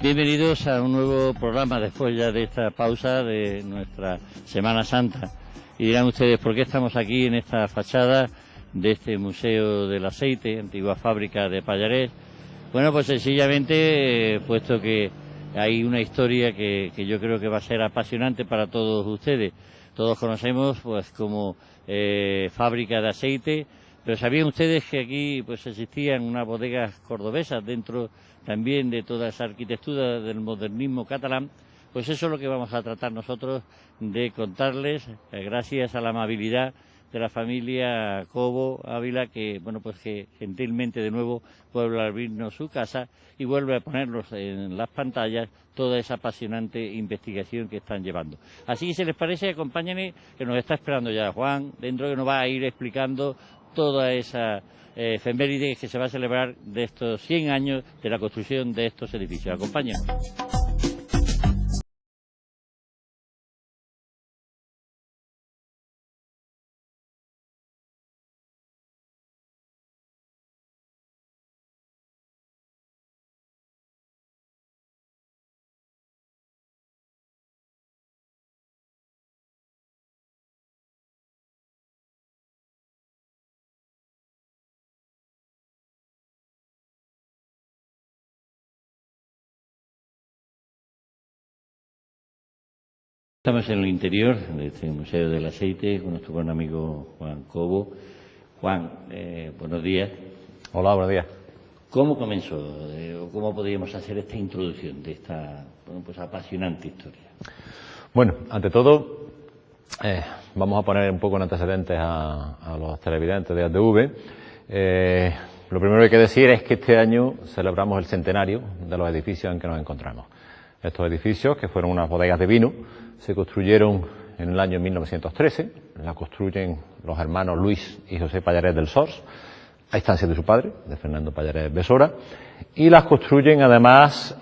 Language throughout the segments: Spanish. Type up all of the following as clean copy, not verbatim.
Bienvenidos a un nuevo programa después ya de esta pausa de nuestra Semana Santa. Y dirán ustedes, ¿por qué estamos aquí en esta fachada de este Museo del Aceite, antigua fábrica de Pallarés? Bueno, pues sencillamente, puesto que hay una historia que yo creo que va a ser apasionante para todos ustedes. Todos conocemos pues como fábrica de aceite, pero ¿sabían ustedes que aquí pues existían unas bodegas cordobesas dentro también de toda esa arquitectura del modernismo catalán? Pues eso es lo que vamos a tratar nosotros de contarles, gracias a la amabilidad de la familia Cobo Ávila, que bueno, pues que gentilmente de nuevo vuelve a abrirnos su casa y vuelve a ponernos en las pantallas toda esa apasionante investigación que están llevando. Así que si les parece, acompáñenme, que nos está esperando ya Juan, dentro, que nos va a ir explicando toda esa efeméride que se va a celebrar de estos 100 años de la construcción de estos edificios. Acompáñenos. Estamos en el interior de este Museo del Aceite con nuestro buen amigo Juan Cobo. Juan, buenos días. Hola, buenos días. ¿Cómo comenzó o cómo podríamos hacer esta introducción de esta pues apasionante historia? Bueno, ante todo, vamos a poner un poco en antecedentes a los televidentes de ATV. Lo primero que hay que decir es que este año celebramos el centenario de los edificios en que nos encontramos. Estos edificios, que fueron unas bodegas de vino, se construyeron en el año 1913, la construyen los hermanos Luis y José Pallarés del Sors, a instancia de su padre, de Fernando Pallarés Besora, y las construyen además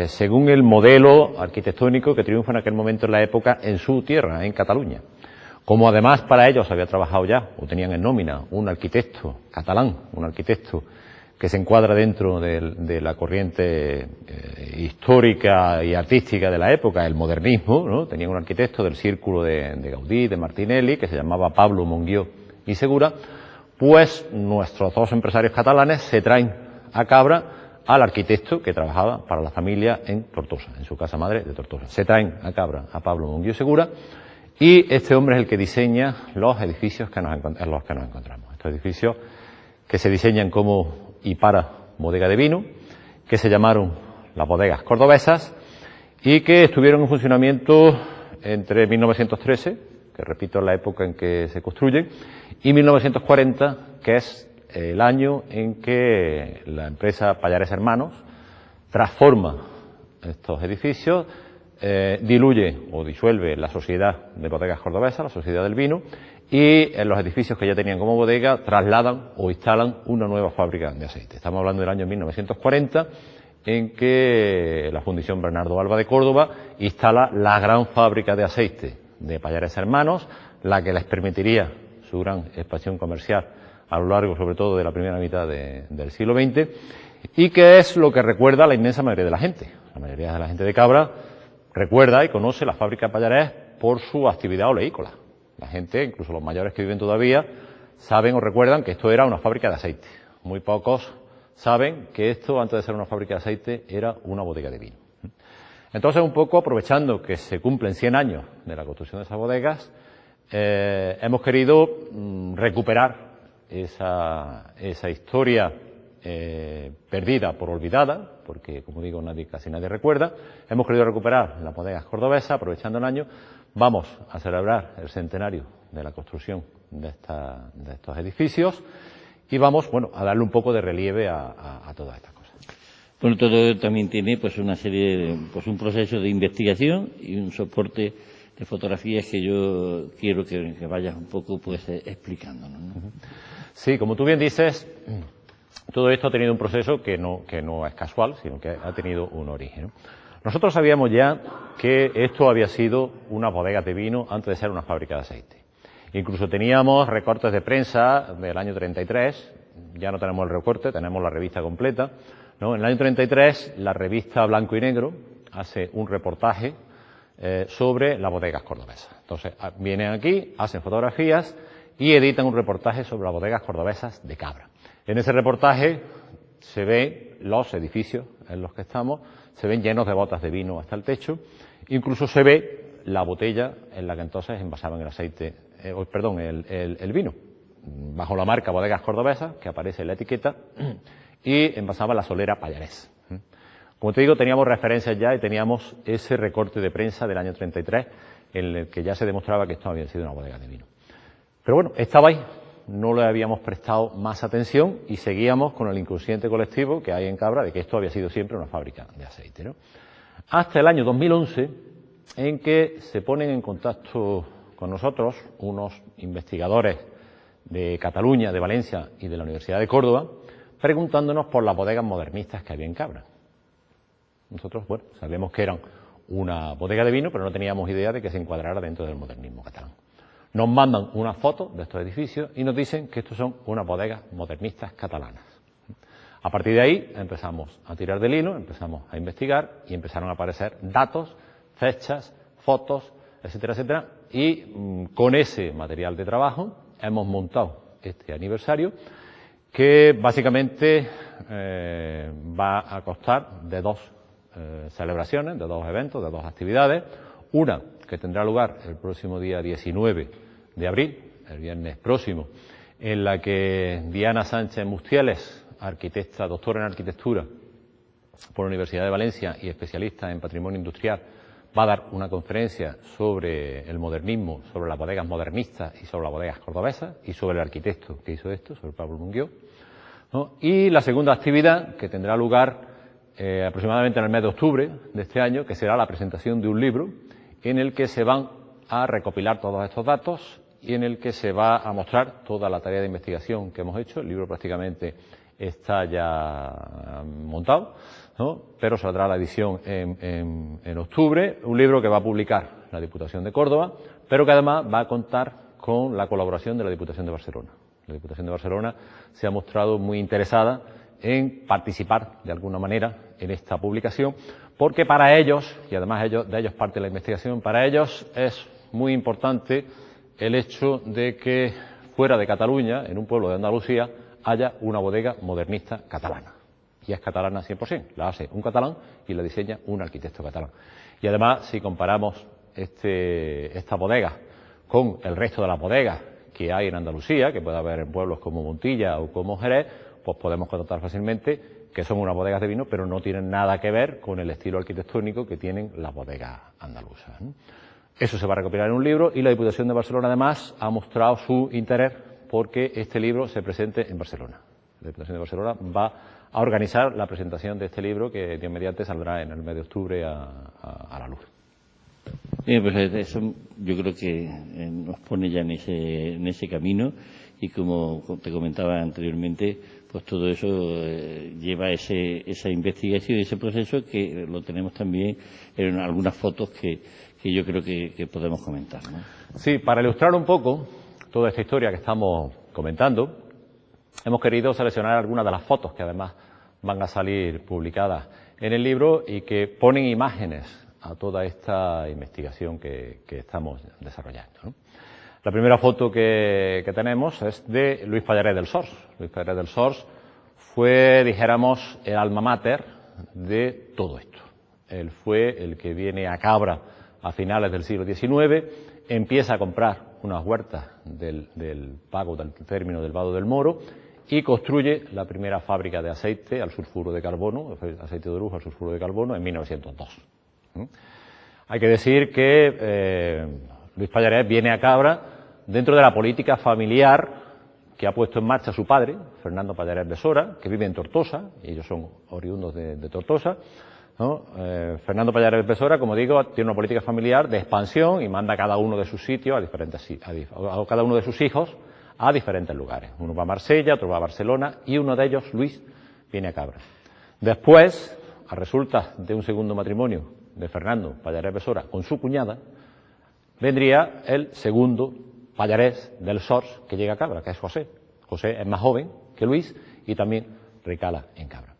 según el modelo arquitectónico que triunfa en aquel momento en la época en su tierra, en Cataluña. Como además para ellos había trabajado ya, o tenían en nómina, un arquitecto catalán, un arquitecto que se encuadra dentro de la corriente histórica y artística de la época, el modernismo, ¿no? Tenían un arquitecto del círculo de Gaudí, de Martinelli, que se llamaba Pablo Monguió y Segura. Pues nuestros dos empresarios catalanes se traen a Cabra al arquitecto que trabajaba para la familia en Tortosa, en su casa madre de Tortosa. Se traen a Cabra a Pablo Monguió Segura y este hombre es el que diseña los edificios en los que nos encontramos. Estos edificios que se diseñan como y para bodega de vino, que se llamaron las bodegas cordobesas y que estuvieron en funcionamiento entre 1913, que repito es la época en que se construyen, y 1940, que es el año en que la empresa Pallarés Hermanos transforma estos edificios, diluye o disuelve la sociedad de bodegas cordobesas, la sociedad del vino, y en los edificios que ya tenían como bodega trasladan o instalan una nueva fábrica de aceite. Estamos hablando del año 1940, en que la Fundición Bernardo Alba de Córdoba instala la gran fábrica de aceite de Pallarés Hermanos, la que les permitiría su gran expansión comercial a lo largo, sobre todo, de la primera mitad del siglo XX, y que es lo que recuerda a la inmensa mayoría de la gente. La mayoría de la gente de Cabra recuerda y conoce la fábrica de Pallarés por su actividad oleícola. La gente, incluso los mayores que viven todavía, saben o recuerdan que esto era una fábrica de aceite. Muy pocos saben que esto, antes de ser una fábrica de aceite, era una bodega de vino. Entonces, un poco aprovechando que se cumplen 100 años de la construcción de esas bodegas, hemos querido recuperar esa historia perdida por olvidada, porque, como digo, casi nadie recuerda. Hemos querido recuperar las bodegas cordobesas, aprovechando el año. Vamos a celebrar el centenario de la construcción de estos edificios y vamos, bueno, a darle un poco de relieve a todas estas cosas. Bueno, todo también tiene pues una serie pues un proceso de investigación y un soporte de fotografías que yo quiero que vayas un poco pues explicándonos, ¿no? Sí, como tú bien dices, todo esto ha tenido un proceso que no es casual, sino que ha tenido un origen. Nosotros sabíamos ya que esto había sido una bodega de vino antes de ser una fábrica de aceite. Incluso teníamos recortes de prensa del año 33, ya no tenemos el recorte, tenemos la revista completa, ¿no? En el año 33, la revista Blanco y Negro hace un reportaje sobre las bodegas cordobesas. Entonces, vienen aquí, hacen fotografías y editan un reportaje sobre las bodegas cordobesas de Cabra. En ese reportaje se ven los edificios en los que estamos, se ven llenos de botas de vino hasta el techo, incluso se ve la botella en la que entonces envasaban el aceite, el vino, bajo la marca Bodegas Cordobesas, que aparece en la etiqueta, y envasaba la solera Pallarés. Como te digo, teníamos referencias ya y teníamos ese recorte de prensa del año 33, en el que ya se demostraba que esto había sido una bodega de vino. Pero bueno, estaba ahí, no le habíamos prestado más atención y seguíamos con el inconsciente colectivo que hay en Cabra de que esto había sido siempre una fábrica de aceite, ¿no? Hasta el año 2011, en que se ponen en contacto con nosotros unos investigadores de Cataluña, de Valencia y de la Universidad de Córdoba, preguntándonos por las bodegas modernistas que había en Cabra. Nosotros, bueno, sabíamos que eran una bodega de vino, pero no teníamos idea de que se encuadrara dentro del modernismo catalán. Nos mandan una foto de estos edificios y nos dicen que estos son unas bodegas modernistas catalanas. A partir de ahí empezamos a tirar del hilo, empezamos a investigar y empezaron a aparecer datos, fechas, fotos, etcétera, etcétera. Y con ese material de trabajo hemos montado este aniversario que básicamente va a constar de dos celebraciones, de dos eventos, de dos actividades. Una que tendrá lugar el próximo día 19 de abril, el viernes próximo, en la que Diana Sánchez Mustieles, arquitecta, doctora en arquitectura por la Universidad de Valencia y especialista en patrimonio industrial, va a dar una conferencia sobre el modernismo, sobre las bodegas modernistas y sobre las bodegas cordobesas y sobre el arquitecto que hizo esto, sobre Pablo Munguió, ¿no? Y la segunda actividad, que tendrá lugar aproximadamente en el mes de octubre de este año, que será la presentación de un libro en el que se van a recopilar todos estos datos y en el que se va a mostrar toda la tarea de investigación que hemos hecho. El libro prácticamente está ya montado, ¿no? Pero saldrá la edición en octubre, un libro que va a publicar la Diputación de Córdoba, pero que además va a contar con la colaboración de la Diputación de Barcelona. La Diputación de Barcelona se ha mostrado muy interesada en participar de alguna manera en esta publicación, porque para ellos, y además de ellos parte la investigación, para ellos es muy importante el hecho de que fuera de Cataluña, en un pueblo de Andalucía, haya una bodega modernista catalana. Y es catalana 100%, la hace un catalán y la diseña un arquitecto catalán. Y además, si comparamos esta bodega con el resto de las bodegas que hay en Andalucía, que puede haber en pueblos como Montilla o como Jerez, pues podemos constatar fácilmente que son unas bodegas de vino, pero no tienen nada que ver con el estilo arquitectónico que tienen las bodegas andaluzas, ¿no? Eso se va a recopilar en un libro y la Diputación de Barcelona además ha mostrado su interés porque este libro se presente en Barcelona. La Diputación de Barcelona va a organizar la presentación de este libro que Dios mediante saldrá en el mes de octubre a la luz. Bien, pues eso yo creo que nos pone ya en ese camino y como te comentaba anteriormente, pues todo eso lleva esa investigación y ese proceso que lo tenemos también en algunas fotos que yo creo que podemos comentar, ¿no? Sí, para ilustrar un poco toda esta historia que estamos comentando, hemos querido seleccionar algunas de las fotos que además van a salir publicadas en el libro y que ponen imágenes a toda esta investigación que estamos desarrollando, ¿no? La primera foto que tenemos es de Luis Pallarés del Sors. Luis Pallarés del Sors fue, dijéramos, el alma mater de todo esto. Él fue el que viene a Cabra a finales del siglo XIX, empieza a comprar unas huertas del pago del término del Vado del Moro y construye la primera fábrica de aceite al sulfuro de carbono, aceite de orujo al sulfuro de carbono, en 1902. Hay que decir que Luis Pallarés viene a Cabra dentro de la política familiar que ha puesto en marcha su padre, Fernando Pallarés Besora, que vive en Tortosa, y ellos son oriundos de Tortosa, ¿no? Fernando Pallarés Besora, como digo, tiene una política familiar de expansión y manda a cada uno de sus sitios a cada uno de sus hijos a diferentes lugares. Uno va a Marsella, otro va a Barcelona y uno de ellos, Luis, viene a Cabra. Después, a resultas de un segundo matrimonio de Fernando Pallarés Besora con su cuñada, vendría el segundo Pallarés del Sors que llega a Cabra, que es José. José es más joven que Luis y también recala en Cabra.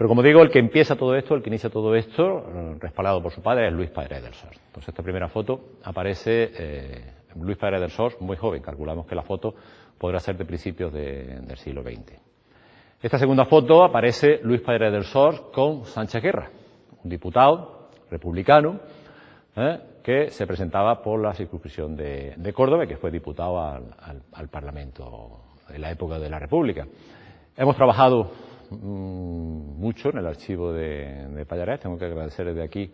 Pero como digo, el que empieza todo esto, el que inicia todo esto, respaldado por su padre, es Luis Pallares del Sors. Entonces, esta primera foto aparece Luis Pallares del Sors muy joven. Calculamos que la foto podrá ser de principios del siglo XX. Esta segunda foto aparece Luis Pallares del Sors con Sánchez Guerra, un diputado republicano que se presentaba por la circunscripción de Córdoba y que fue diputado al Parlamento en la época de la República. Hemos trabajado mucho en el archivo de Pallares. Tengo que agradecer desde aquí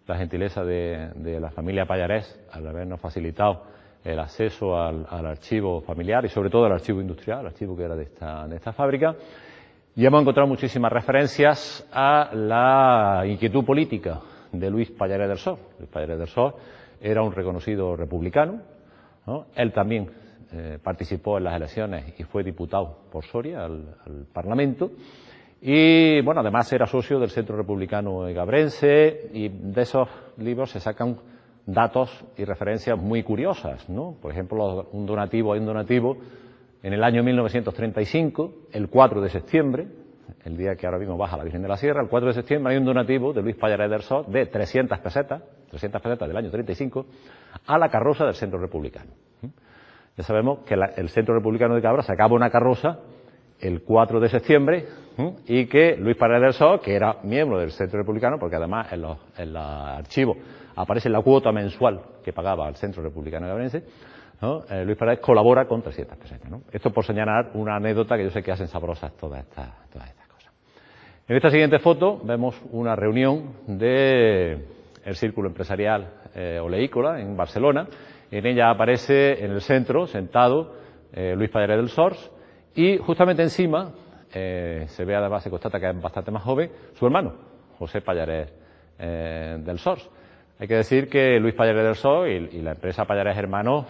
la gentileza de la familia Pallares al habernos facilitado el acceso al archivo familiar y sobre todo al archivo industrial, el archivo que era de esta fábrica. Y hemos encontrado muchísimas referencias a la inquietud política de Luis Pallares del Sors. Luis Pallares del Sors era un reconocido republicano, ¿no? Él también participó en las elecciones y fue diputado por Soria al Parlamento. Y bueno, además era socio del Centro Republicano Egabrense, y de esos libros se sacan datos y referencias muy curiosas, ¿no? Por ejemplo, hay un donativo en el año 1935, el 4 de septiembre, el día que ahora mismo baja la Virgen de la Sierra, el 4 de septiembre hay un donativo de Luis Pallares del Sors de 300 pesetas del año 35, a la carroza del Centro Republicano. Ya sabemos que el Centro Republicano de Cabra sacaba una carroza el 4 de septiembre y que Luis Pallares del Sors, que era miembro del Centro Republicano, porque además en los archivos aparece la cuota mensual que pagaba al Centro Republicano Gabrense, ¿no? Luis Pallares colabora con 300 pesetas, ¿no? Esto por señalar una anécdota que yo sé que hacen sabrosas todas estas cosas. En esta siguiente foto vemos una reunión del Círculo Empresarial Oleícola en Barcelona. En ella aparece en el centro, sentado, Luis Pallares del Sors, y justamente encima se ve, además, se constata que es bastante más joven, su hermano, José Pallares del Sors. Hay que decir que Luis Pallares del Sors y la empresa Pallares Hermanos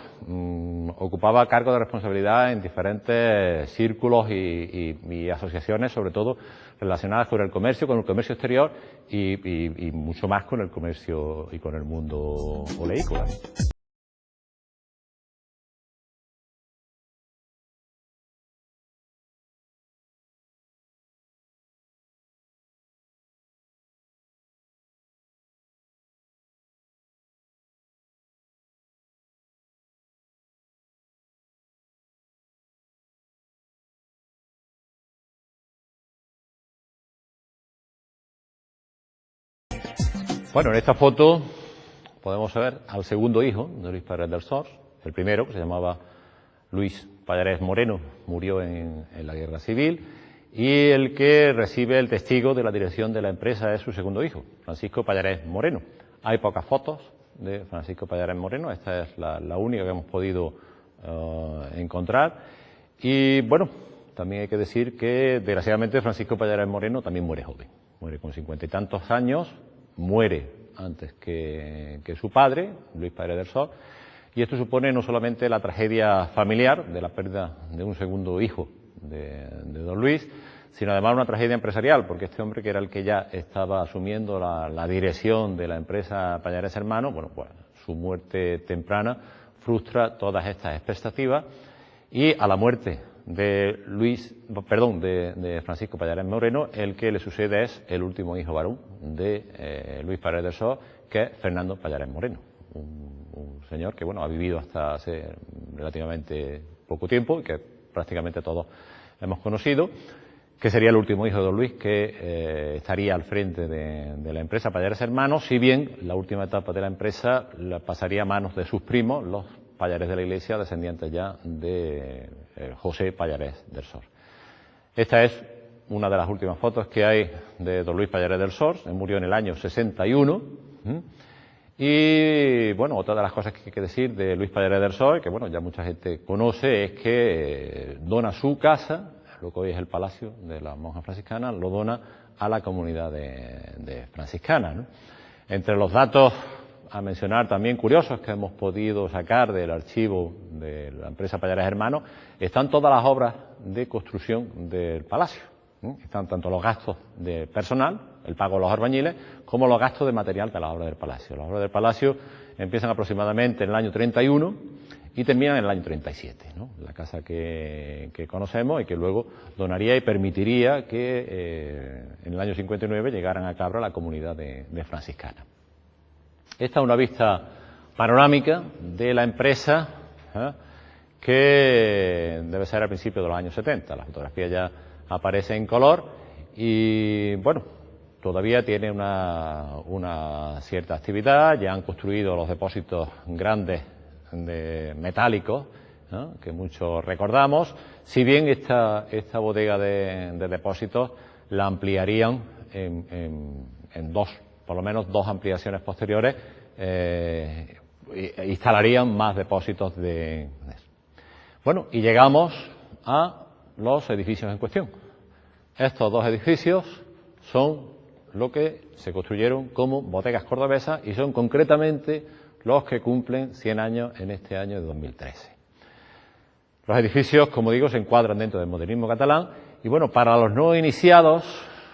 ocupaba cargos de responsabilidad en diferentes círculos y asociaciones, sobre todo relacionadas con el comercio exterior y mucho más con el comercio y con el mundo oleícola. Bueno, en esta foto podemos ver al segundo hijo de Luis Pallares del Sors. El primero, que se llamaba Luis Pallares Moreno, murió en la Guerra Civil, y el que recibe el testigo de la dirección de la empresa es su segundo hijo, Francisco Pallares Moreno. Hay pocas fotos de Francisco Pallares Moreno, esta es la única que hemos podido encontrar. Y bueno, también hay que decir que desgraciadamente Francisco Pallares Moreno también muere joven, muere con 50 y tantos años, muere antes que su padre, Luis Pallares del Sors, y esto supone no solamente la tragedia familiar de la pérdida de un segundo hijo de don Luis, sino además una tragedia empresarial, porque este hombre, que era el que ya estaba asumiendo la dirección de la empresa Pallares Hermanos, bueno, pues su muerte temprana frustra todas estas expectativas, y a la muerte de Francisco Pallares Moreno, el que le sucede es el último hijo varón de Luis Pallares del Sors, que es Fernando Pallares Moreno, un señor que bueno ha vivido hasta hace relativamente poco tiempo y que prácticamente todos hemos conocido, que sería el último hijo de don Luis, que estaría al frente de la empresa Pallares Hermanos, si bien la última etapa de la empresa la pasaría a manos de sus primos, los Pallares de la Iglesia, descendientes ya de José Pallares del Sors. Esta es una de las últimas fotos que hay de don Luis Pallares del Sors. Él murió en el año 61. Y bueno, otra de las cosas que hay que decir de Luis Pallares del Sors, que bueno, ya mucha gente conoce, es que dona su casa, lo que hoy es el Palacio de las Monjas Franciscanas, lo dona a la comunidad de franciscanas, ¿no? Entre los datos a mencionar también curiosos que hemos podido sacar del archivo de la empresa Pallares Hermanos, están todas las obras de construcción del palacio. Están tanto los gastos de personal, el pago de los albañiles, como los gastos de material de las obras del palacio. Las obras del palacio empiezan aproximadamente en el año 31 y termina en el año 37, ¿no? La casa que conocemos y que luego donaría y permitiría que en el año 59 llegaran a Cabra la comunidad de franciscanas. Esta es una vista panorámica de la empresa, que debe ser al principio de los años 70. La fotografía ya aparece en color y, bueno, todavía tiene una cierta actividad. Ya han construido los depósitos grandes de metálicos, ¿no?, que muchos recordamos, si bien esta bodega de depósitos la ampliarían en dos, por lo menos dos ampliaciones posteriores, instalarían más depósitos de eso. Bueno, y llegamos a los edificios en cuestión. Estos dos edificios son lo que se construyeron como bodegas cordobesas y son concretamente los que cumplen 100 años en este año de 2013. Los edificios, como digo, se encuadran dentro del modernismo catalán y, bueno, para los no iniciados,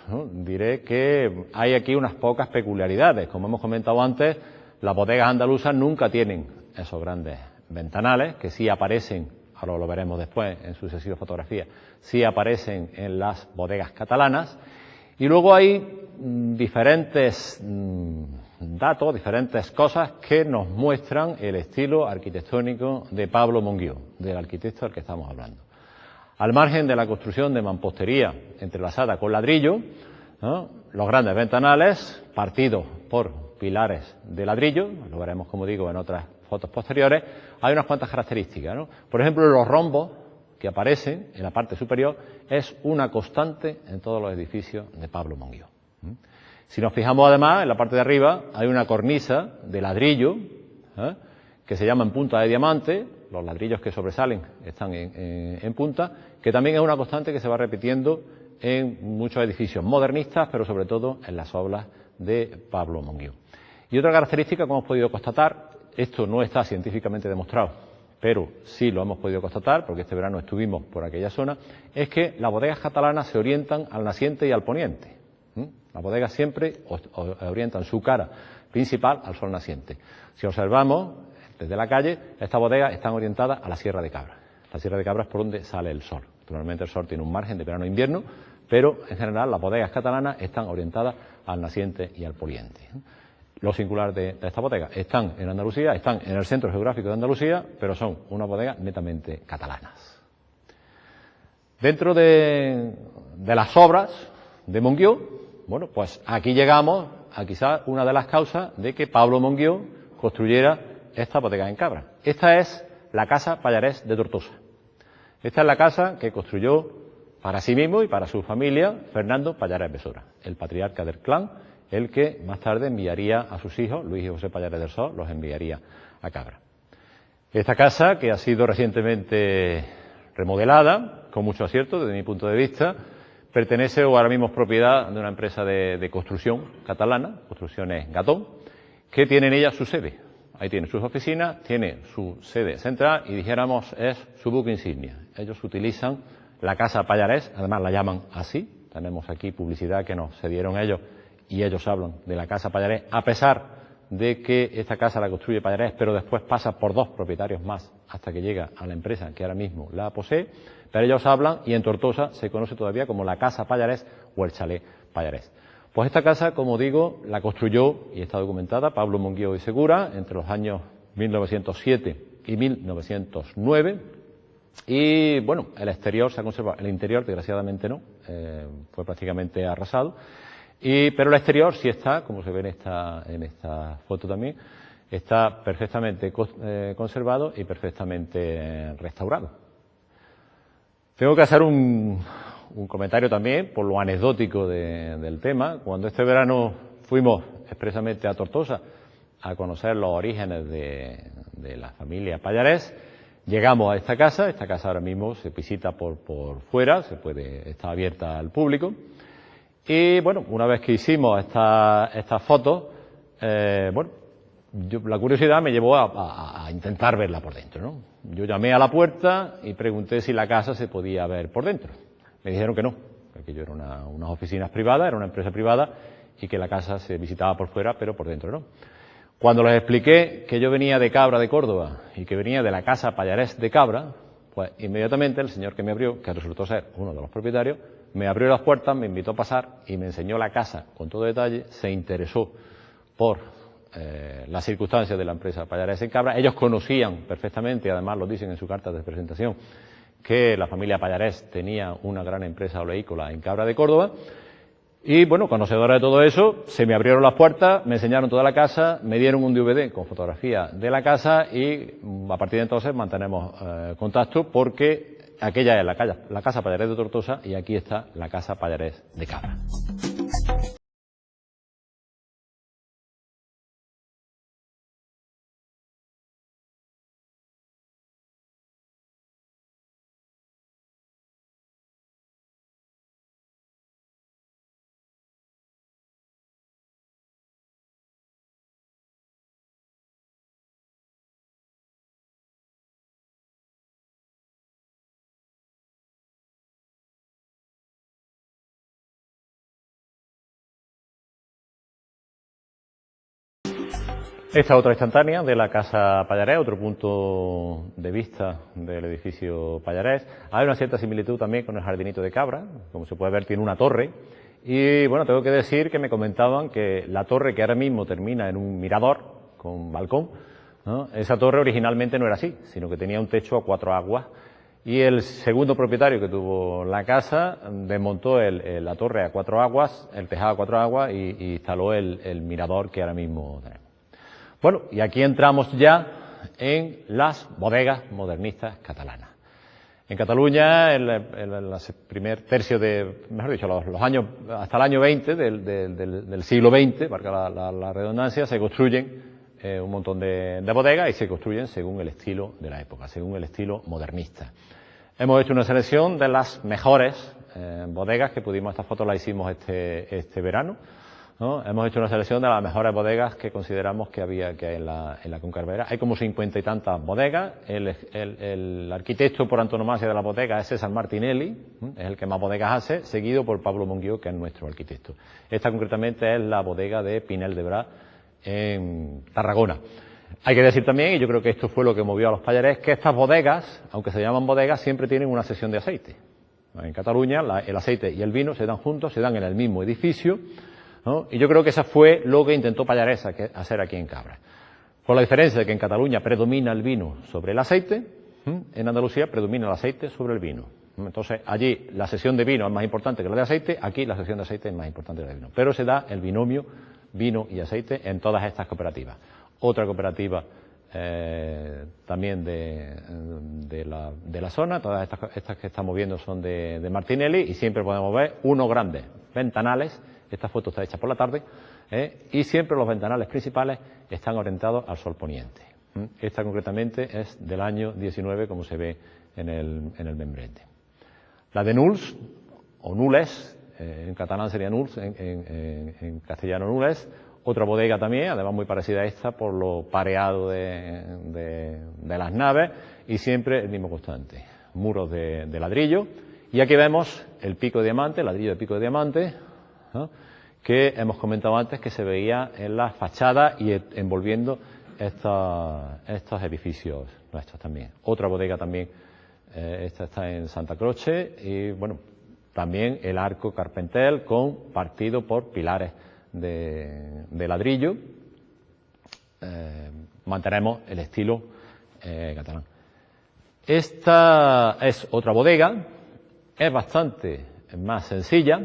¿no?, diré que hay aquí unas pocas peculiaridades. Como hemos comentado antes, las bodegas andaluzas nunca tienen esos grandes ventanales que sí aparecen, ahora lo veremos después en sucesivas fotografías, sí aparecen en las bodegas catalanas. Y luego hay diferentes datos, diferentes cosas que nos muestran el estilo arquitectónico de Pablo Monguió, del arquitecto del que estamos hablando. Al margen de la construcción de mampostería entrelazada con ladrillo, ¿no?, los grandes ventanales partidos por pilares de ladrillo, lo veremos, como digo, en otras fotos posteriores, hay unas cuantas características, ¿no? Por ejemplo, los rombos que aparecen en la parte superior es una constante en todos los edificios de Pablo Monguió. Si nos fijamos además, en la parte de arriba hay una cornisa de ladrillo, que se llama en punta de diamante. Los ladrillos que sobresalen están en punta, que también es una constante que se va repitiendo en muchos edificios modernistas, pero sobre todo en las obras de Pablo Monguió. Y otra característica que hemos podido constatar, esto no está científicamente demostrado, pero sí lo hemos podido constatar, porque este verano estuvimos por aquella zona, es que las bodegas catalanas se orientan al naciente y al poniente. Las bodegas siempre orientan su cara principal al sol naciente. Si observamos desde la calle, estas bodegas están orientadas a la Sierra de Cabra. La Sierra de Cabra es por donde sale el sol. Naturalmente el sol tiene un margen de verano e invierno, pero en general las bodegas catalanas están orientadas al naciente y al poniente. Lo singular de estas bodegas, están en Andalucía, están en el centro geográfico de Andalucía, pero son unas bodegas netamente catalanas. Dentro de las obras de Monguió, bueno, pues aquí llegamos a quizás una de las causas de que Pablo Monguió construyera esta bodega en Cabra. Esta es la casa Pallarés de Tortosa. Esta es la casa que construyó para sí mismo y para su familia Fernando Pallarés Besora, el patriarca del clan, el que más tarde enviaría a sus hijos, Luis y José Pallarés del Sol, los enviaría a Cabra. Esta casa, que ha sido recientemente remodelada, con mucho acierto desde mi punto de vista, pertenece o ahora mismo es propiedad de una empresa de construcción catalana, Construcciones Gatón, que tiene en ella su sede. Ahí tiene sus oficinas, tiene su sede central y, dijéramos, es su buque insignia. Ellos utilizan la casa Pallarés, además la llaman así. Tenemos aquí publicidad que nos cedieron ellos y ellos hablan de la casa Pallarés, a pesar de que esta casa la construye Pallarés, pero después pasa por dos propietarios más hasta que llega a la empresa que ahora mismo la posee. Pero ellos hablan, y en Tortosa se conoce todavía como la casa Pallarés o el chalet Pallarés. Pues esta casa, como digo, la construyó, y está documentada, Pablo Monguió y Segura entre los años 1907 y 1909. Y bueno, el exterior se ha conservado, el interior desgraciadamente no, fue prácticamente arrasado. Pero el exterior sí está, como se ve en esta foto también, está perfectamente conservado y perfectamente restaurado. Tengo que hacer un comentario también por lo anecdótico del tema. Cuando este verano fuimos expresamente a Tortosa a conocer los orígenes de la familia Pallarés, llegamos a esta casa. Esta casa ahora mismo se visita por fuera, está abierta al público. Y bueno, una vez que hicimos estas fotos, la curiosidad me llevó a intentar verla por dentro, ¿no? Yo llamé a la puerta y pregunté si la casa se podía ver por dentro. Me dijeron que no, que aquello era unas oficinas privadas, era una empresa privada y que la casa se visitaba por fuera, pero por dentro no. Cuando les expliqué que yo venía de Cabra de Córdoba y que venía de la casa Pallarés de Cabra, pues inmediatamente el señor que me abrió, que resultó ser uno de los propietarios, me abrió las puertas, me invitó a pasar y me enseñó la casa con todo detalle, se interesó por las circunstancias de la empresa Pallarés en Cabra. Ellos conocían perfectamente, y además lo dicen en su carta de presentación, que la familia Pallarés tenía una gran empresa oleícola en Cabra de Córdoba. Y bueno, conocedora de todo eso, se me abrieron las puertas, me enseñaron toda la casa, me dieron un DVD con fotografía de la casa y a partir de entonces mantenemos contacto porque aquella es la casa Pallarés de Tortosa y aquí está la casa Pallarés de Cabra. Esta otra instantánea de la casa Pallarés, otro punto de vista del edificio Pallarés. Hay una cierta similitud también con el Jardinito de Cabra, como se puede ver tiene una torre. Y bueno, tengo que decir que me comentaban que la torre que ahora mismo termina en un mirador con balcón, ¿no? Esa torre originalmente no era así, sino que tenía un techo a 4 aguas. Y el segundo propietario que tuvo la casa desmontó la torre a 4 aguas, el tejado a 4 aguas y instaló el mirador que ahora mismo tenemos. Bueno, y aquí entramos ya en las bodegas modernistas catalanas. En Cataluña, en el primer tercio mejor dicho, los años, hasta el año 20 del siglo XX, para la redundancia, se construyen un montón de bodegas y se construyen según el estilo de la época, según el estilo modernista. Hemos hecho una selección de las mejores bodegas que pudimos, estas fotos las hicimos este verano, ¿no? Hemos hecho una selección de las mejores bodegas que consideramos que hay en la Concarvera. Hay como 50 y tantas bodegas. El arquitecto por antonomasia de la bodega es César Martinelli, es el que más bodegas hace, seguido por Pablo Monguió, que es nuestro arquitecto. Esta concretamente es la bodega de Pinel de Bras en Tarragona. Hay que decir también, y yo creo que esto fue lo que movió a los Pallarés, que estas bodegas, aunque se llaman bodegas, siempre tienen una sección de aceite. En Cataluña el aceite y el vino se dan juntos, se dan en el mismo edificio, ¿no? Y yo creo que eso fue lo que intentó Pallarés hacer aquí en Cabra. Con la diferencia de que en Cataluña predomina el vino sobre el aceite, en Andalucía predomina el aceite sobre el vino. Entonces, allí la sección de vino es más importante que la de aceite, aquí la sección de aceite es más importante que la de vino. Pero se da el binomio vino y aceite en todas estas cooperativas. Otra cooperativa también de la zona, todas estas que estamos viendo son de Martinelli y siempre podemos ver unos grandes ventanales. Esta foto está hecha por la tarde, y siempre los ventanales principales están orientados al sol poniente. Esta concretamente es del año 19, como se ve en el membrete. La de Nuls, o Nules, en catalán sería Nuls, en castellano Nules, otra bodega también, además muy parecida a esta por lo pareado de las naves y siempre el mismo constante, muros de ladrillo. Y aquí vemos el pico de diamante, ladrillo de pico de diamante, ¿no? Que hemos comentado antes que se veía en las fachadas y envolviendo estos edificios nuestros también. Otra bodega también, esta está en Santa Croce y bueno, también el arco Carpentel partido por pilares de ladrillo. Mantenemos el estilo catalán. Esta es otra bodega, es bastante más sencilla,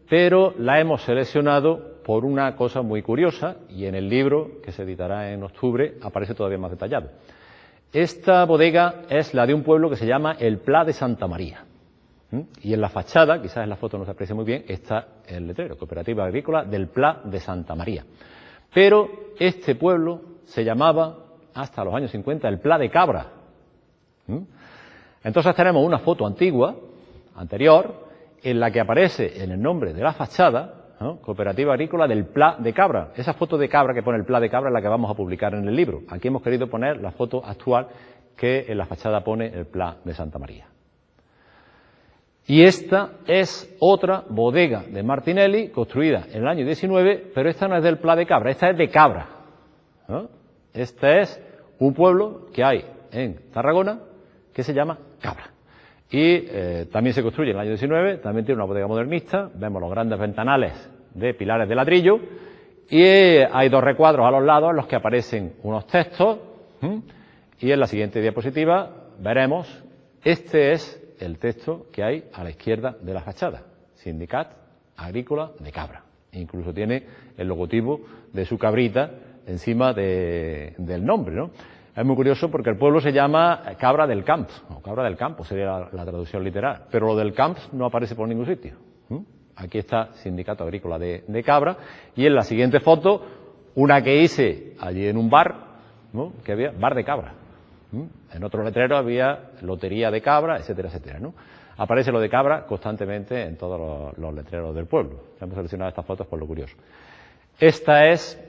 pero la hemos seleccionado por una cosa muy curiosa y en el libro que se editará en octubre aparece todavía más detallado. Esta bodega es la de un pueblo que se llama el Pla de Santa María. Y en la fachada, quizás en la foto no se aprecia muy bien, está el letrero, Cooperativa Agrícola del Pla de Santa María. Pero este pueblo se llamaba, hasta los años 50, el Pla de Cabra. Entonces tenemos una foto anterior, en la que aparece en el nombre de la fachada, ¿no? Cooperativa Agrícola del Pla de Cabra. Esa foto de cabra que pone el Pla de Cabra es la que vamos a publicar en el libro. Aquí hemos querido poner la foto actual que en la fachada pone el Pla de Santa María. Y esta es otra bodega de Martinelli, construida en el año 19, pero esta no es del Pla de Cabra, esta es de Cabra. ¿no? Este es un pueblo que hay en Tarragona que se llama Cabra. Y también se construye en el año 19, también tiene una bodega modernista, vemos los grandes ventanales de pilares de ladrillo y hay dos recuadros a los lados en los que aparecen unos textos. Y en la siguiente diapositiva veremos, este es el texto que hay a la izquierda de la fachada, Sindicat Agrícola de Cabra. Incluso tiene el logotipo de su cabrita encima del nombre, ¿no? Es muy curioso porque el pueblo se llama Cabra del Camps, o Cabra del Campo sería la traducción literal, pero lo del Camps no aparece por ningún sitio. Aquí está Sindicato Agrícola de Cabra, y en la siguiente foto, una que hice allí en un bar, ¿no? Que había bar de cabra. En otro letrero había lotería de cabra, etcétera, etcétera, ¿no? Aparece lo de cabra constantemente en todos los letreros del pueblo. Hemos seleccionado estas fotos por lo curioso. Esta es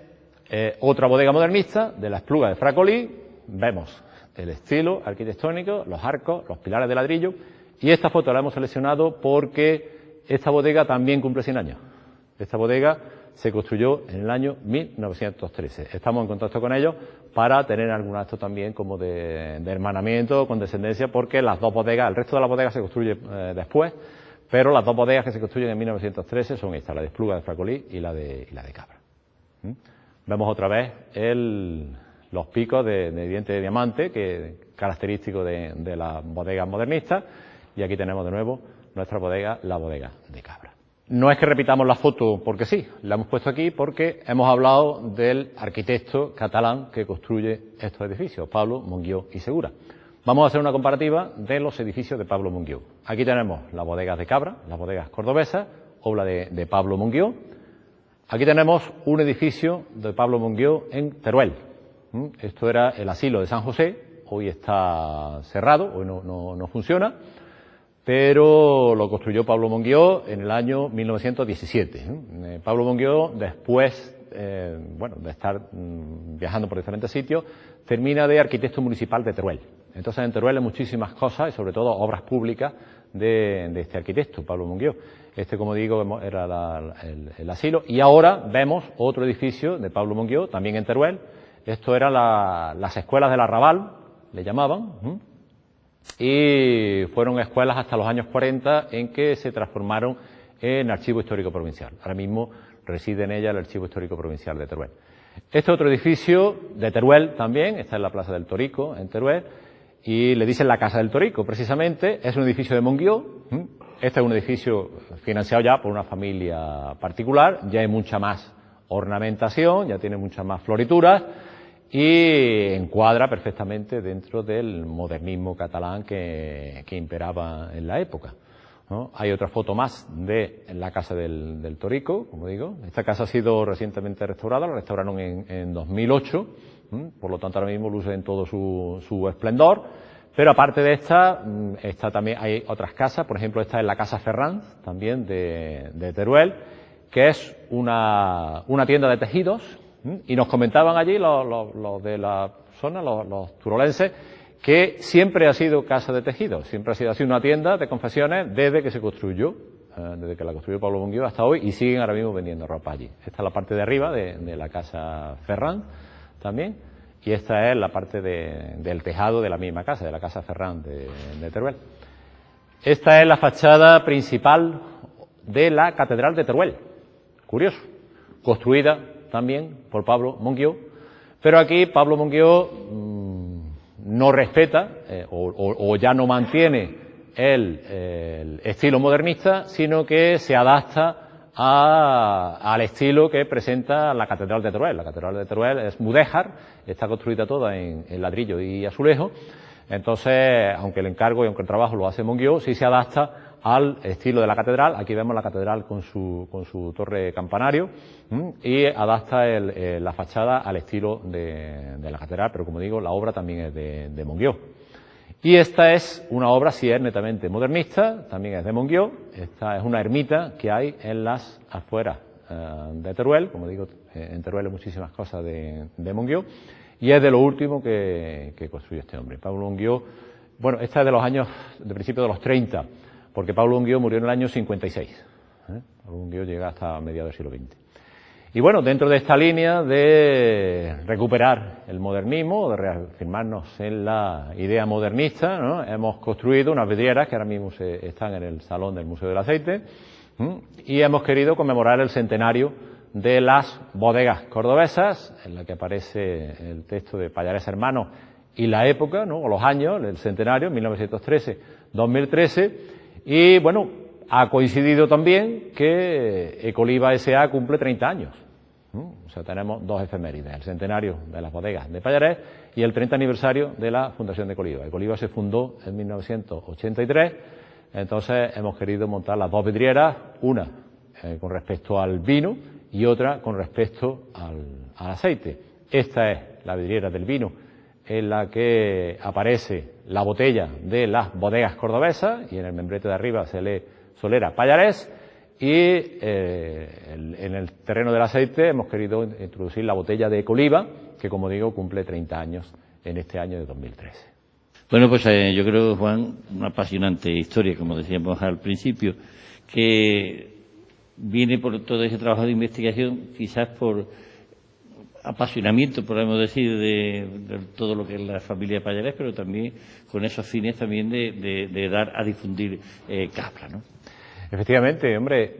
otra bodega modernista de la Espluga de Fracolí. Vemos el estilo arquitectónico, los arcos, los pilares de ladrillo, y esta foto la hemos seleccionado porque esta bodega también cumple 100 años. Esta bodega se construyó en el año 1913. Estamos en contacto con ellos para tener algún acto también como de hermanamiento, con descendencia, porque las dos bodegas, el resto de las bodegas se construye después, pero las dos bodegas que se construyen en 1913 son estas, la de Espluga de Fracolí y la de Cabra. Vemos otra vez los picos de diente de diamante, que característico de las bodegas modernistas, y aquí tenemos de nuevo nuestra bodega, la bodega de Cabra. No es que repitamos la foto porque sí, la hemos puesto aquí porque hemos hablado del arquitecto catalán que construye estos edificios, Pablo Monguió y Segura. Vamos a hacer una comparativa de los edificios de Pablo Monguió. Aquí tenemos las bodegas de Cabra, las bodegas cordobesas, obra de Pablo Monguió. Aquí tenemos un edificio de Pablo Monguió en Teruel. Esto era el asilo de San José, hoy está cerrado, hoy no funciona, pero lo construyó Pablo Monguió en el año 1917. Pablo Monguió, después de estar viajando por diferentes sitios, termina de arquitecto municipal de Teruel. Entonces en Teruel hay muchísimas cosas y sobre todo obras públicas de este arquitecto, Pablo Monguió. Este, como digo, era el asilo, y ahora vemos otro edificio de Pablo Monguió, también en Teruel. Esto eran las escuelas del Arrabal, le llamaban, y fueron escuelas hasta los años 40 en que se transformaron en Archivo Histórico Provincial. Ahora mismo reside en ella el Archivo Histórico Provincial de Teruel. Este otro edificio de Teruel también, está en la Plaza del Torico, en Teruel, y le dicen la Casa del Torico, precisamente. Es un edificio de Monguió. Este es un edificio financiado ya por una familia particular, ya hay mucha más ornamentación, ya tiene muchas más florituras y encuadra perfectamente dentro del modernismo catalán que imperaba en la época, ¿no? Hay otra foto más de la Casa del Torico, como digo. Esta casa ha sido recientemente restaurada, la restauraron en 2008, por lo tanto ahora mismo luce en todo su esplendor. Pero aparte de esta también hay otras casas, por ejemplo esta es la Casa Ferranz, también de Teruel, que es una tienda de tejidos, y nos comentaban allí los de la zona, los turolenses, que siempre ha sido casa de tejidos, siempre ha sido así una tienda de confecciones desde que se construyó, desde que la construyó Pablo Monguió hasta hoy, y siguen ahora mismo vendiendo ropa allí. Esta es la parte de arriba de la Casa Ferranz también, y esta es la parte del tejado de la misma casa, de la Casa Ferranz de Teruel. Esta es la fachada principal de la Catedral de Teruel. Curioso, construida también por Pablo Monguió, pero aquí Pablo Monguió no respeta o ya no mantiene el estilo modernista, sino que se adapta al estilo que presenta la Catedral de Teruel. La Catedral de Teruel es mudéjar, está construida toda en ladrillo y azulejo. Entonces, aunque el encargo y aunque el trabajo lo hace Monguió, sí se adapta al estilo de la catedral. Aquí vemos la catedral con su torre campanario, y adapta la fachada al estilo de la catedral, pero como digo, la obra también es de Monguió. Y esta es una obra, sí es netamente modernista, también es de Monguió. Esta es una ermita que hay en las afueras de Teruel. Como digo, en Teruel hay muchísimas cosas de Monguió, y es de lo último que construyó este hombre. Pablo Monguió, bueno, esta es de los años, de principio de los 30, porque Pablo Monguió murió en el año 56. Pablo Monguió llega hasta mediados del siglo XX. Y bueno, dentro de esta línea de recuperar el modernismo, de reafirmarnos en la idea modernista, ¿no?, hemos construido unas vidrieras que ahora mismo están en el salón del Museo del Aceite, y hemos querido conmemorar el centenario de las bodegas cordobesas, en la que aparece el texto de Pallarés Hermanos y la época, ¿no?, o los años, el centenario, 1913-2013, y bueno, ha coincidido también que Ecoliva S.A. cumple 30 años. O sea, tenemos dos efemérides, el centenario de las bodegas de Pallarés y el 30 aniversario de la fundación de Ecoliva. Ecoliva se fundó en 1983, entonces hemos querido montar las dos vidrieras, una con respecto al vino y otra con respecto al aceite. Esta es la vidriera del vino, en la que aparece la botella de las bodegas cordobesas y en el membrete de arriba se lee Solera Pallarés, y en el terreno del aceite hemos querido introducir la botella de Ecoliva, que como digo cumple 30 años en este año de 2013. Bueno, pues yo creo, Juan, una apasionante historia, como decíamos al principio, que viene por todo ese trabajo de investigación, quizás por apasionamiento, podemos decir, de todo lo que es la familia Pallarés, pero también con esos fines también de dar a difundir Cabra, ¿no? Efectivamente, hombre,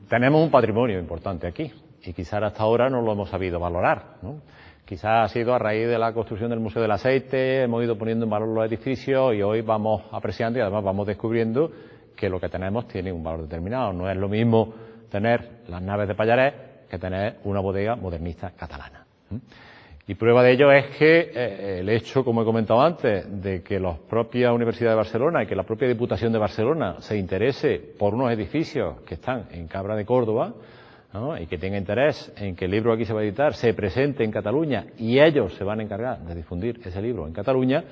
tenemos un patrimonio importante aquí y quizás hasta ahora no lo hemos sabido valorar, ¿no? Quizás ha sido a raíz de la construcción del Museo del Aceite, hemos ido poniendo en valor los edificios y hoy vamos apreciando y además vamos descubriendo que lo que tenemos tiene un valor determinado. No es lo mismo tener las naves de Pallarés que tener una bodega modernista catalana. Y prueba de ello es que el hecho, como he comentado antes, de que la propia Universidad de Barcelona y que la propia Diputación de Barcelona se interese por unos edificios que están en Cabra de Córdoba, ¿no?, y que tenga interés en que el libro aquí se va a editar, se presente en Cataluña y ellos se van a encargar de difundir ese libro en Cataluña,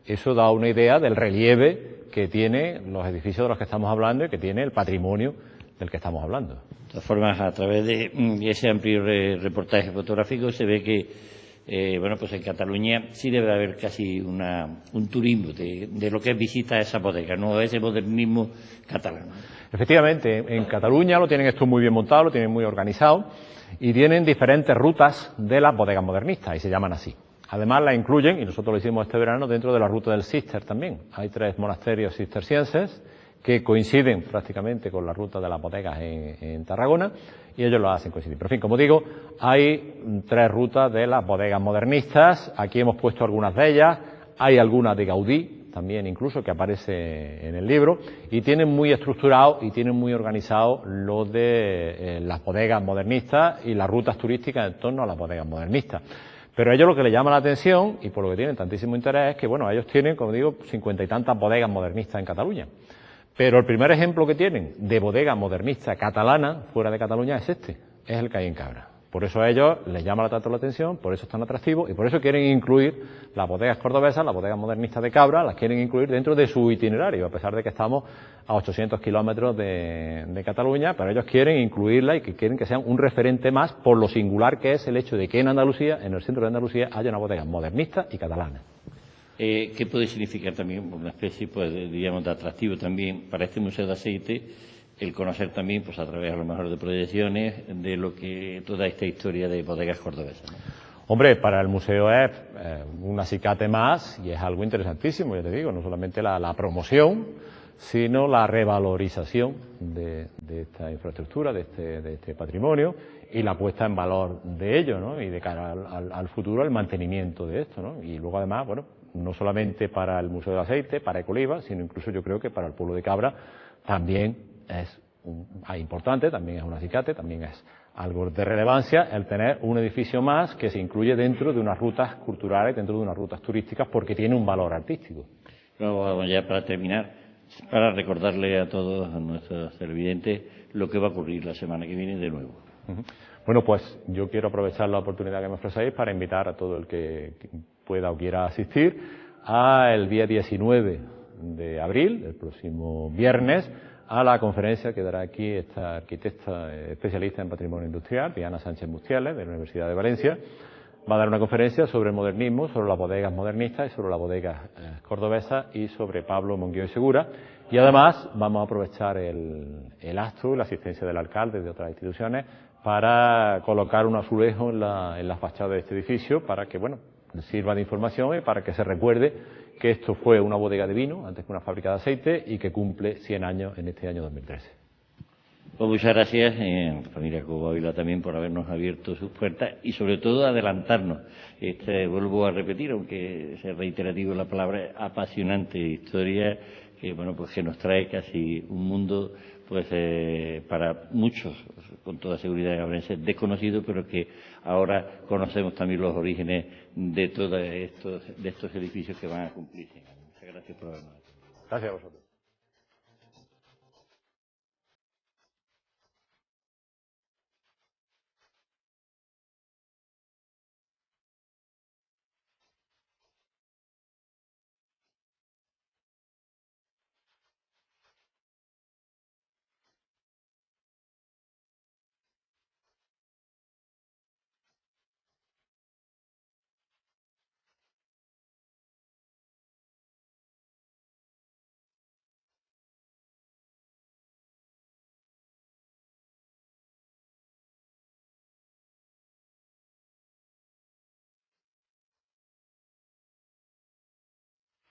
eso da una idea del relieve que tienen los edificios de los que estamos hablando y que tiene el patrimonio del que estamos hablando. De todas formas, a través de ese amplio reportaje fotográfico se ve que bueno, pues en Cataluña sí debe haber casi un turismo de lo que es visita a esa bodega, no ese modernismo catalán. Efectivamente, en Cataluña lo tienen esto muy bien montado, lo tienen muy organizado y tienen diferentes rutas de las bodegas modernistas y se llaman así. Además la incluyen, y nosotros lo hicimos este verano, dentro de la ruta del Cister también. Hay 3 monasterios cistercienses que coinciden prácticamente con la ruta de las bodegas en Tarragona y ellos lo hacen coincidir. Pero en fin, como digo, hay 3 rutas de las bodegas modernistas, aquí hemos puesto algunas de ellas, hay algunas de Gaudí también incluso que aparece en el libro y tienen muy estructurado y tienen muy organizado lo de las bodegas modernistas y las rutas turísticas en torno a las bodegas modernistas. Pero a ellos lo que les llama la atención y por lo que tienen tantísimo interés es que, bueno, ellos tienen, como digo, 50 y tantas bodegas modernistas en Cataluña. Pero el primer ejemplo que tienen de bodega modernista catalana fuera de Cataluña es este, es el que hay en Cabra. Por eso a ellos les llama tanto la atención, por eso es tan atractivo y por eso quieren incluir las bodegas cordobesas, las bodegas modernistas de Cabra, las quieren incluir dentro de su itinerario, a pesar de que estamos a 800 kilómetros de Cataluña, pero ellos quieren incluirla y que quieren que sean un referente más por lo singular que es el hecho de que en Andalucía, en el centro de Andalucía, haya una bodega modernista y catalana. ¿Qué puede significar también una especie, pues, digamos, de atractivo también para este Museo de Aceite, el conocer también, pues a través a lo mejor de proyecciones, de lo que toda esta historia de bodegas cordobesas, ¿no? Hombre, para el museo es un acicate más y es algo interesantísimo, ya te digo, no solamente la promoción, sino la revalorización de esta infraestructura, de este patrimonio y la puesta en valor de ello, ¿no? Y de cara al futuro, el mantenimiento de esto, ¿no? Y luego además, bueno, no solamente para el Museo del Aceite, para Ecoliva, sino incluso yo creo que para el pueblo de Cabra también es importante, también es un acicate, también es algo de relevancia el tener un edificio más que se incluye dentro de unas rutas culturales, dentro de unas rutas turísticas, porque tiene un valor artístico. Luego, ya para terminar, para recordarle a todos, a nuestros televidentes, lo que va a ocurrir la semana que viene de nuevo. Bueno, pues yo quiero aprovechar la oportunidad que me ofrecéis para invitar a todo el que pueda o quiera asistir el día 19 de abril, el próximo viernes, a la conferencia que dará aquí esta arquitecta especialista en patrimonio industrial, Diana Sánchez Mustiales, de la Universidad de Valencia. Va a dar una conferencia sobre el modernismo, sobre las bodegas modernistas y sobre las bodegas cordobesas y sobre Pablo Monguió y Segura. Y además vamos a aprovechar el acto y la asistencia del alcalde y de otras instituciones para colocar un azulejo en la fachada de este edificio para que, bueno, sirva de información y para que se recuerde que esto fue una bodega de vino, antes que una fábrica de aceite, y que cumple 100 años en este año 2013. Pues muchas gracias, familia Cobo Ávila, también por habernos abierto sus puertas y sobre todo adelantarnos. Vuelvo a repetir, aunque sea reiterativo la palabra, apasionante historia que, bueno, pues que nos trae casi un mundo, pues para muchos, con toda seguridad, habrán ser desconocido, pero que ahora conocemos también los orígenes de todos estos edificios que van a cumplir 100 años. Muchas gracias por habernos. Gracias a vosotros.